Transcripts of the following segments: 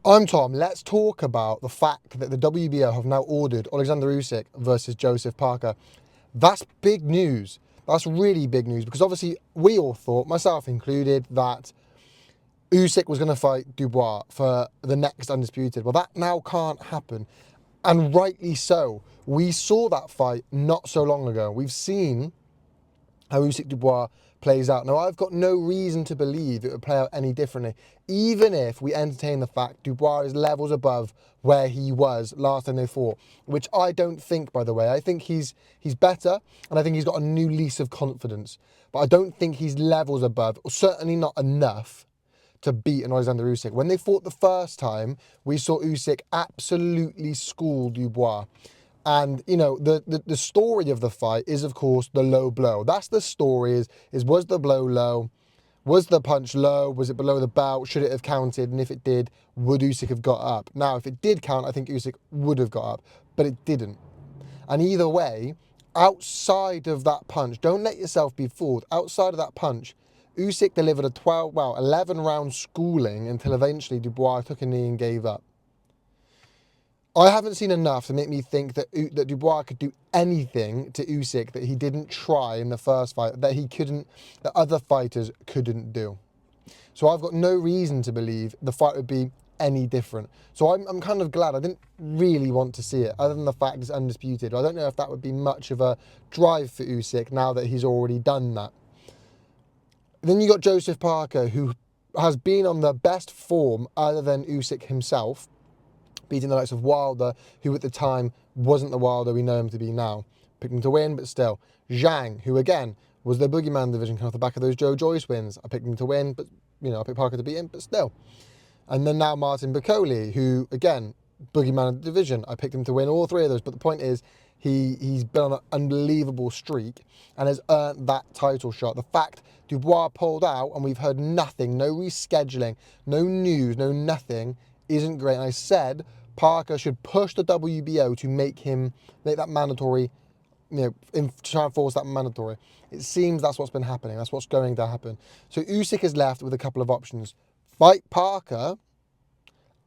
I'm Tom. Let's talk about the fact that the WBO have now ordered Oleksandr Usyk versus Joseph Parker. That's big news. That's really big news because obviously we all thought, myself included, that Usyk was going to fight Dubois for the next undisputed. Well, that now can't happen, and rightly so. We saw that fight not so long ago. We've seen how Usyk Dubois plays out. Now, I've got no reason to believe it would play out any differently, even if we entertain the fact Dubois is levels above where he was last time they fought, which I don't think, by the way. I think he's better, and I think he's got a new lease of confidence, but I don't think he's levels above, or certainly not enough to beat an Oleksandr Usyk. When they fought the first time, we saw Usyk absolutely school Dubois. And, you know, the story of the fight is, of course, the low blow. That's the story, is was the blow low? Was the punch low? Was it below the belt? Should it have counted? And if it did, would Usyk have got up? Now, if it did count, I think Usyk would have got up, but it didn't. And either way, outside of that punch, don't let yourself be fooled. Outside of that punch, Usyk delivered a 11-round schooling until eventually Dubois took a knee and gave up. I haven't seen enough to make me think that Dubois could do anything to Usyk that he didn't try in the first fight, that other fighters couldn't do. So I've got no reason to believe the fight would be any different. So I'm kind of glad. I didn't really want to see it, other than the fact it's undisputed. I don't know if that would be much of a drive for Usyk now that he's already done that. Then you got Joseph Parker, who has been on the best form other than Usyk himself, beating the likes of Wilder, who at the time wasn't the Wilder we know him to be now. Picked him to win, but still. Zhang, who again was the boogeyman division, kind of off the back of those Joe Joyce wins. I picked him to win, but I picked Parker to beat him, but still. And then now Martin Bakole, who again, boogeyman of the division. I picked him to win all three of those, but the point is, he's been on an unbelievable streak and has earned that title shot. The fact Dubois pulled out and we've heard nothing, no rescheduling, no news, no nothing, isn't great. And I said Parker should push the WBO to make that mandatory, try and force that mandatory. It seems that's what's been happening. That's what's going to happen. So Usyk is left with a couple of options. Fight Parker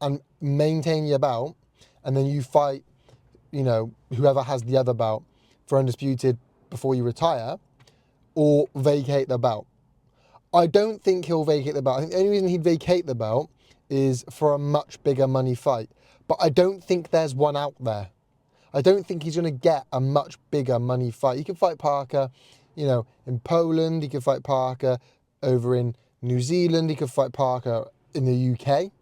and maintain your belt, and then you fight, whoever has the other belt for undisputed before you retire, or vacate the belt. I don't think he'll vacate the belt. I think the only reason he'd vacate the belt is for a much bigger money fight. But I don't think there's one out there. I don't think he's going to get a much bigger money fight. He can fight Parker, in Poland. He can fight Parker over in New Zealand. He could fight Parker in the UK.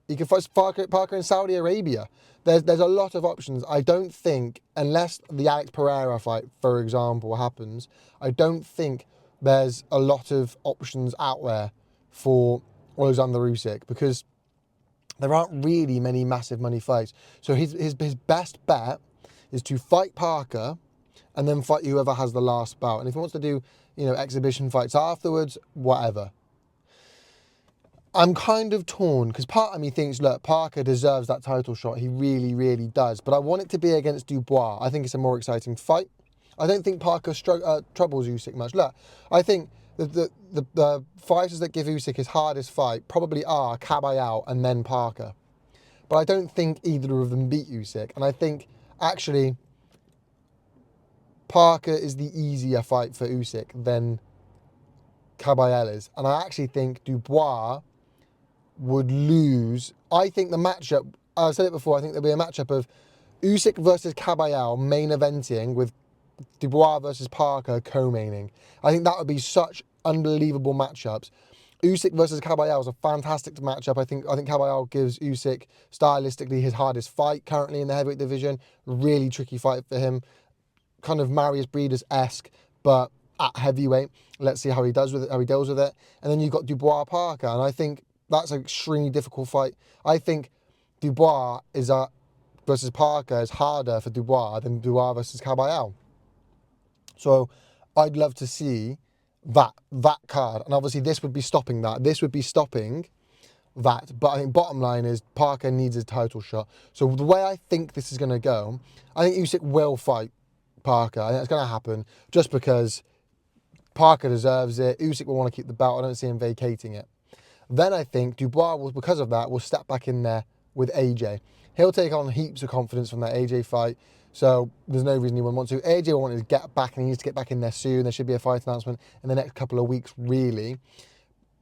He can fight Parker in Saudi Arabia. There's a lot of options. I don't think, unless the Alex Pereira fight, for example, happens, I don't think there's a lot of options out there for Oleksandr Usyk, because there aren't really many massive money fights. So his best bet is to fight Parker and then fight whoever has the last bout. And if he wants to do, exhibition fights afterwards, whatever. I'm kind of torn because part of me thinks, look, Parker deserves that title shot. He really, really does. But I want it to be against Dubois. I think it's a more exciting fight. I don't think Parker troubles Usyk much. Look, I think the fighters that give Usyk his hardest fight probably are Caballero and then Parker. But I don't think either of them beat Usyk. And I think, actually, Parker is the easier fight for Usyk than Caballero is. And I actually think Dubois would lose. I think the matchup, I've said it before, I think there'll be a matchup of Usyk versus Caballero main eventing with Dubois versus Parker co-maining. I think that would be such unbelievable matchups. Usyk versus Caballero is a fantastic matchup. I think Caballero gives Usyk stylistically his hardest fight currently in the heavyweight division. Really tricky fight for him. Kind of Marius Breeders-esque, but at heavyweight. Let's see how he does with it, how he deals with it. And then you've got Dubois Parker, and I think that's an extremely difficult fight. I think Dubois versus Parker is harder for Dubois than Dubois versus Caballero. So I'd love to see that card. And obviously this would be stopping that. This would be stopping that. But I think bottom line is Parker needs a title shot. So the way I think this is going to go, I think Usyk will fight Parker. I think it's going to happen just because Parker deserves it. Usyk will want to keep the belt. I don't see him vacating it. Then I think Dubois, will, because of that, will step back in there with AJ. He'll take on heaps of confidence from that AJ fight, so there's no reason he wouldn't want to. AJ will want to get back, and he needs to get back in there soon. There should be a fight announcement in the next couple of weeks, really,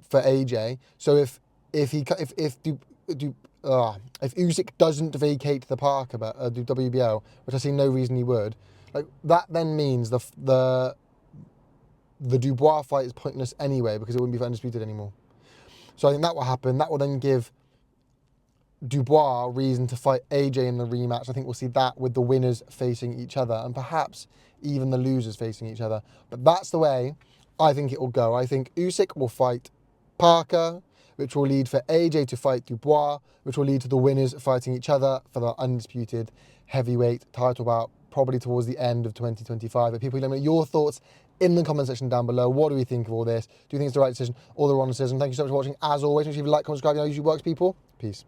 for AJ. So if Usyk doesn't vacate the Parker, the WBO, which I see no reason he would, like that then means the Dubois fight is pointless anyway because it wouldn't be for undisputed anymore. So I think that will happen. That will then give Dubois reason to fight AJ in the rematch. I think we'll see that with the winners facing each other and perhaps even the losers facing each other. But that's the way I think it will go. I think Usyk will fight Parker, which will lead for AJ to fight Dubois, which will lead to the winners fighting each other for the undisputed heavyweight title bout, probably towards the end of 2025. But people, let me know your thoughts in the comment section down below. What do we think of all this? Do you think it's the right decision or the wrong decision? Thank you so much for watching. As always, make sure you like, comment, subscribe, you know how YouTube works, people. Peace.